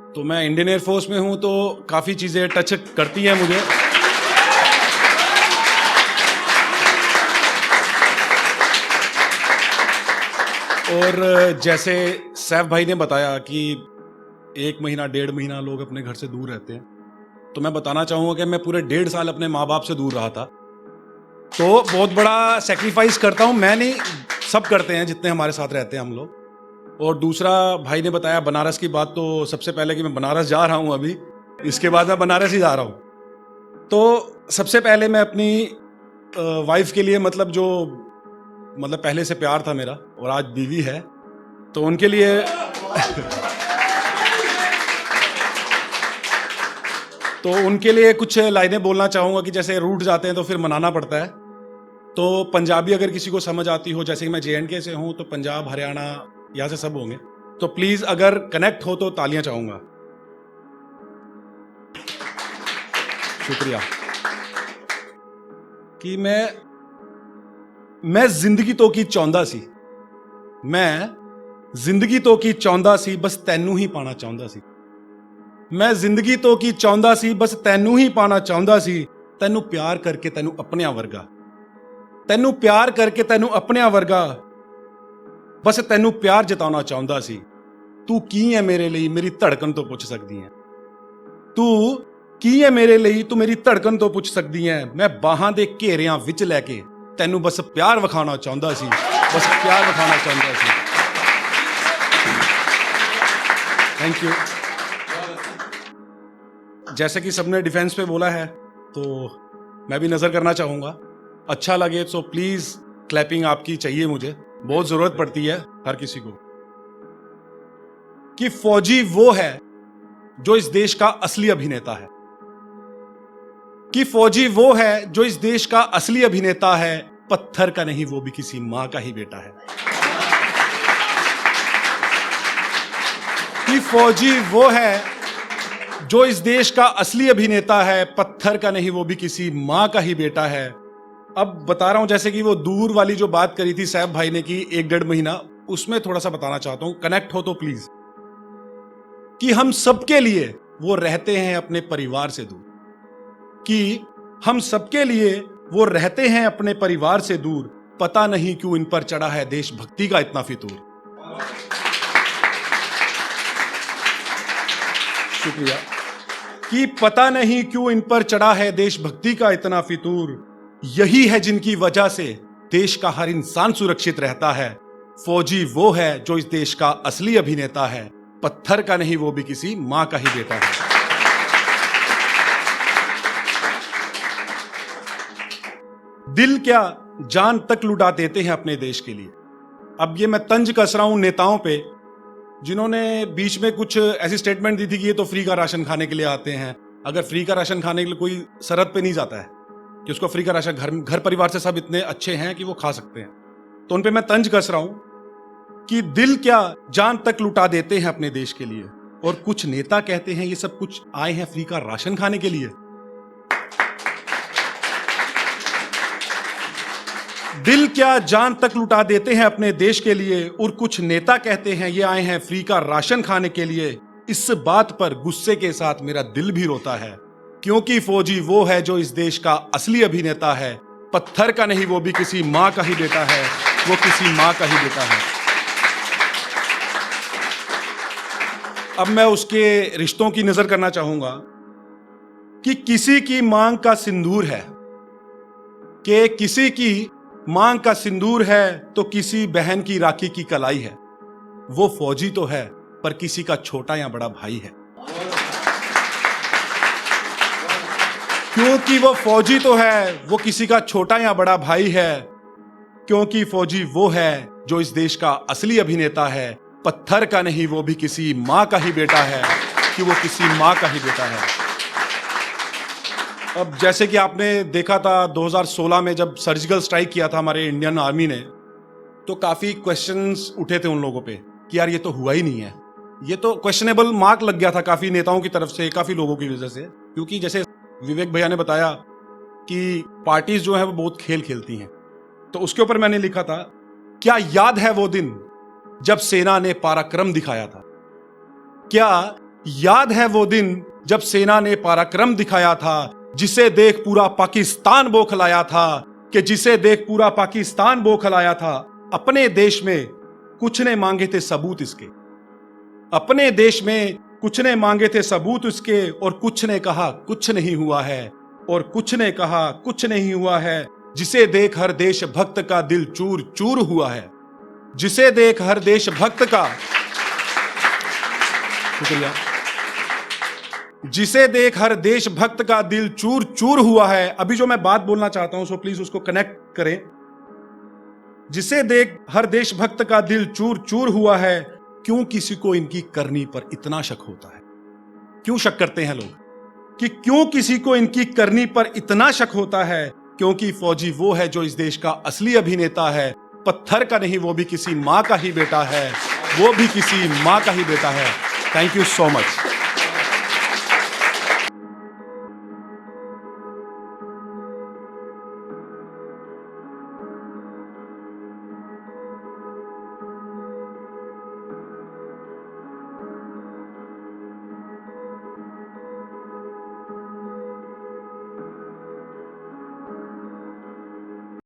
तो मैं Indian air force में हूं, तो काफ़ी चीज़ें टच करती हैं मुझे। और जैसे सैफ भाई ने बताया कि 1 महीना 1.5 महीना लोग अपने घर से दूर रहते हैं, तो मैं बताना चाहूँगा कि मैं पूरे 1.5 साल अपने माँ बाप से दूर रहा था। तो बहुत बड़ा सेक्रीफाइस करता हूँ मैं, नहीं सब करते हैं जितने हमारे साथ रहते हैं हम लोग। और दूसरा, भाई ने बताया बनारस की बात, तो सबसे पहले कि मैं बनारस जा रहा हूँ अभी, इसके बाद मैं बनारस ही जा रहा हूँ। तो सबसे पहले मैं अपनी वाइफ के लिए, मतलब पहले से प्यार था मेरा और आज बीवी है, तो उनके लिए तो उनके लिए कुछ लाइनें बोलना चाहूँगा कि जैसे रूठ जाते हैं तो फिर मनाना पड़ता है। तो पंजाबी अगर किसी को समझ आती हो, जैसे कि मैं JNK से हूँ, तो पंजाब, हरियाणा, यहाँ से सब होंगे, तो प्लीज अगर कनेक्ट हो तो तालियां चाहूंगा। शुक्रिया। कि मैं जिंदगी तो की चाਹੁੰਦਾ ਸੀ, मैं जिंदगी तो की ਚਾਹੁੰਦਾ ਸੀ, बस ਤੈਨੂੰ ही पाना ਚਾਹੁੰਦਾ ਸੀ। मैं जिंदगी तो की ਚਾਹੁੰਦਾ ਸੀ, बस ਤੈਨੂੰ ही पाना ਚਾਹੁੰਦਾ ਸੀ। ਤੈਨੂੰ प्यार करके ਤੈਨੂੰ अपनिया वर्गा, ਤੈਨੂੰ प्यार करके ਤੈਨੂੰ अपनिया वर्गा, बस ਤੈਨੂੰ प्यार जताना ਚਾਹੁੰਦਾ ਸੀ। तू की है मेरे लिए, मेरी धड़कन तो पुछ सकती है। तू की है मेरे लिए, तू मेरी धड़कन तो पुछ सकती है। मैं बाहां दे घेरियां विच लैके तैनू बस प्यार विखाना चाहुंदा सी, बस प्यार विखाना चाहुंदा सी। Thank you. जैसे कि सबने डिफेंस पे बोला है, तो मैं भी नजर करना चाहूंगा। अच्छा लगे तो प्लीज क्लैपिंग आपकी चाहिए, मुझे बहुत जरूरत पड़ती है हर किसी को। कि फौजी वो है जो इस देश का असली अभिनेता है, कि फौजी वो है जो इस देश का असली अभिनेता है। पत्थर का नहीं, वो भी किसी मां का ही बेटा है। कि फौजी वो है जो इस देश का असली अभिनेता है, पत्थर का नहीं, वो भी किसी मां का ही बेटा है। अब बता रहा हूं, जैसे कि वो दूर वाली जो बात करी थी सैफ भाई ने कि 1-1.5 महीना, उसमें थोड़ा सा बताना चाहता हूं, कनेक्ट हो तो प्लीज। कि हम सबके लिए वो रहते हैं अपने परिवार से दूर, कि हम सबके लिए वो रहते हैं अपने परिवार से दूर। पता नहीं क्यों इन पर चढ़ा है देशभक्ति का इतना फितूर। शुक्रिया। कि पता नहीं क्यों इन पर चढ़ा है देशभक्ति का इतना फितूर। यही है जिनकी वजह से देश का हर इंसान सुरक्षित रहता है। फौजी वो है जो इस देश का असली अभिनेता है, पत्थर का नहीं, वो भी किसी मां का ही बेटा है। दिल क्या जान तक लुटा देते हैं अपने देश के लिए। अब ये मैं तंज कस रहा हूं नेताओं पे, जिन्होंने बीच में कुछ ऐसी स्टेटमेंट दी थी कि ये तो फ्री का राशन खाने के लिए आते हैं। अगर फ्री का राशन खाने के लिए कोई सरहद पे नहीं जाता है कि उसको फ्री का राशन घर परिवार से सब इतने अच्छे हैं कि वो खा सकते हैं, तो उन पे मैं तंज कस रहा हूं कि दिल क्या जान तक लुटा देते हैं अपने देश के लिए, और कुछ नेता कहते हैं ये सब कुछ आए हैं फ्री का राशन खाने के लिए। दिल क्या जान तक लुटा देते हैं अपने देश के लिए, और कुछ नेता कहते हैं ये आए हैं फ्री का राशन खाने के लिए। इस बात पर गुस्से के साथ मेरा दिल भी रोता है, क्योंकि फौजी वो है जो इस देश का असली अभिनेता है, पत्थर का नहीं, वो भी किसी मां का ही बेटा है, वो किसी मां का ही बेटा है। अब मैं उसके रिश्तों की नजर करना चाहूंगा कि किसी की मांग का सिंदूर है, कि किसी की मांग का सिंदूर है तो किसी बहन की राखी की कलाई है। वो फौजी तो है पर किसी का छोटा या बड़ा भाई है। क्योंकि वो फौजी तो है, वो किसी का छोटा या बड़ा भाई है, क्योंकि फौजी वो है जो इस देश का असली अभिनेता है, पत्थर का नहीं, वो भी किसी मां का ही बेटा है, कि वो किसी मां का ही बेटा है। अब जैसे कि आपने देखा था 2016 में जब सर्जिकल स्ट्राइक किया था हमारे इंडियन आर्मी ने, तो काफी क्वेश्चंस उठे थे उन लोगों पे कि यार ये तो हुआ ही नहीं है, ये तो क्वेश्चनेबल मार्क लग गया था काफी नेताओं की तरफ से, काफी लोगों की वजह से। क्योंकि जैसे विवेक भैया ने बताया कि पार्टीज जो है वो बहुत खेल खेलती हैं, तो उसके ऊपर मैंने लिखा था, क्या याद है वो दिन जब सेना ने पराक्रम दिखाया था, क्या याद है वो दिन जब सेना ने पराक्रम दिखाया था, जिसे देख पूरा पाकिस्तान बौखलाया था, कि जिसे देख पूरा पाकिस्तान बौखलाया था। अपने देश में कुछ ने मांगे थे सबूत इसके, अपने देश में कुछ ने मांगे थे सबूत इसके, और कुछ ने कहा कुछ नहीं हुआ है, और कुछ ने कहा कुछ नहीं हुआ है। जिसे देख हर देशभक्त का दिल चूर चूर हुआ है, जिसे देख हर देशभक्त का, शुक्रिया, जिसे देख हर देशभक्त का दिल चूर चूर हुआ है। अभी जो मैं बात बोलना चाहता हूं, सो प्लीज उसको कनेक्ट करें। जिसे देख हर देशभक्त का दिल चूर चूर हुआ है। क्यों किसी को इनकी करनी पर इतना शक होता है? क्यों शक करते हैं लोग कि क्यों किसी को इनकी करनी पर इतना शक होता है? क्योंकि फौजी वो है जो इस देश का असली अभिनेता है, पत्थर का नहीं, वो भी किसी मां का ही बेटा है, वो भी किसी मां का ही बेटा है। Thank you so much.